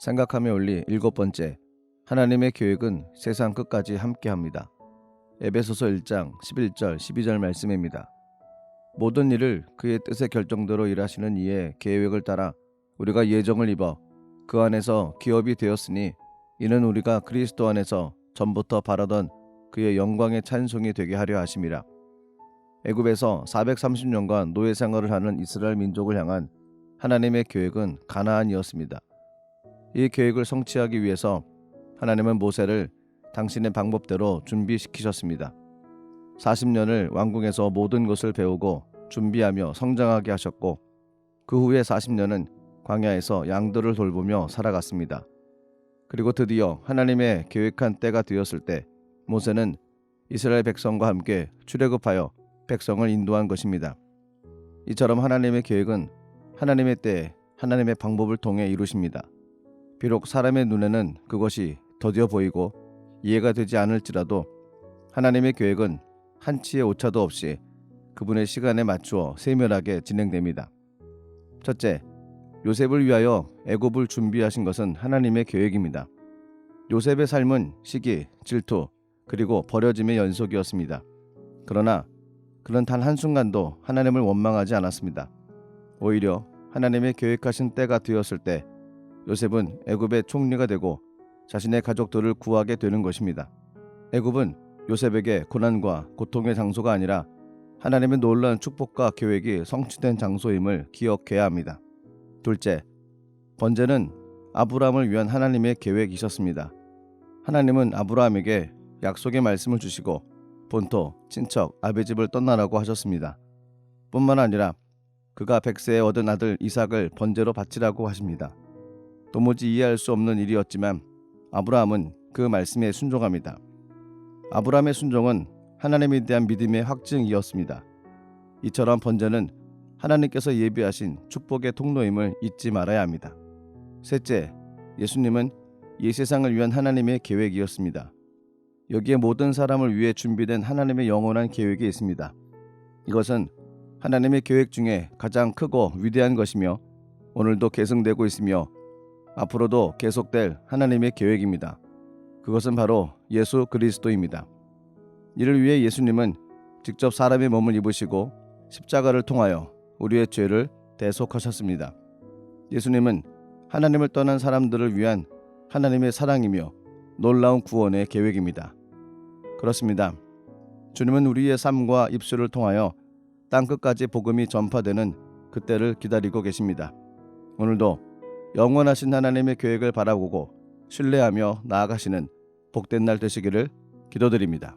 생각하며 올리 7번째, 하나님의 계획은 세상 끝까지 함께합니다. 에베소서 1장 11절 12절 말씀입니다. 모든 일을 그의 뜻의 결정대로 일하시는 이의 계획을 따라 우리가 예정을 입어 그 안에서 기업이 되었으니 이는 우리가 그리스도 안에서 전부터 바라던 그의 영광의 찬송이 되게 하려 하심이라. 애굽에서 430년간 노예 생활을 하는 이스라엘 민족을 향한 하나님의 계획은 가나안이었습니다. 이 계획을 성취하기 위해서 하나님은 모세를 당신의 방법대로 준비시키셨습니다. 40년을 왕궁에서 모든 것을 배우고 준비하며 성장하게 하셨고 그 후에 40년은 광야에서 양들을 돌보며 살아갔습니다. 그리고 드디어 하나님의 계획한 때가 되었을 때 모세는 이스라엘 백성과 함께 출애굽하여 백성을 인도한 것입니다. 이처럼 하나님의 계획은 하나님의 때에 하나님의 방법을 통해 이루십니다. 비록 사람의 눈에는 그것이 더디어 보이고 이해가 되지 않을지라도 하나님의 계획은 한치의 오차도 없이 그분의 시간에 맞추어 세밀하게 진행됩니다. 첫째, 요셉을 위하여 애굽을 준비하신 것은 하나님의 계획입니다. 요셉의 삶은 시기, 질투, 그리고 버려짐의 연속이었습니다. 그러나 그는 단 한순간도 하나님을 원망하지 않았습니다. 오히려 하나님의 계획하신 때가 되었을 때 요셉은 애굽의 총리가 되고 자신의 가족들을 구하게 되는 것입니다. 애굽은 요셉에게 고난과 고통의 장소가 아니라 하나님의 놀라운 축복과 계획이 성취된 장소임을 기억해야 합니다. 둘째, 번제는 아브라함을 위한 하나님의 계획이셨습니다. 하나님은 아브라함에게 약속의 말씀을 주시고 본토, 친척, 아비 집을 떠나라고 하셨습니다. 뿐만 아니라 그가 100세에 얻은 아들 이삭을 번제로 바치라고 하십니다. 도무지 이해할 수 없는 일이었지만 아브라함은 그 말씀에 순종합니다. 아브라함의 순종은 하나님에 대한 믿음의 확증이었습니다. 이처럼 번제는 하나님께서 예비하신 축복의 통로임을 잊지 말아야 합니다. 셋째, 예수님은 이 세상을 위한 하나님의 계획이었습니다. 여기에 모든 사람을 위해 준비된 하나님의 영원한 계획이 있습니다. 이것은 하나님의 계획 중에 가장 크고 위대한 것이며 오늘도 계승되고 있으며 앞으로도 계속될 하나님의 계획입니다. 그것은 바로 예수 그리스도입니다. 이를 위해 예수님은 직접 사람의 몸을 입으시고 십자가를 통하여 우리의 죄를 대속하셨습니다. 예수님은 하나님을 떠난 사람들을 위한 하나님의 사랑이며 놀라운 구원의 계획입니다. 그렇습니다. 주님은 우리의 삶과 입술을 통하여 땅끝까지 복음이 전파되는 그때를 기다리고 계십니다. 오늘도 영원하신 하나님의 계획을 바라보고 신뢰하며 나아가시는 복된 날 되시기를 기도드립니다.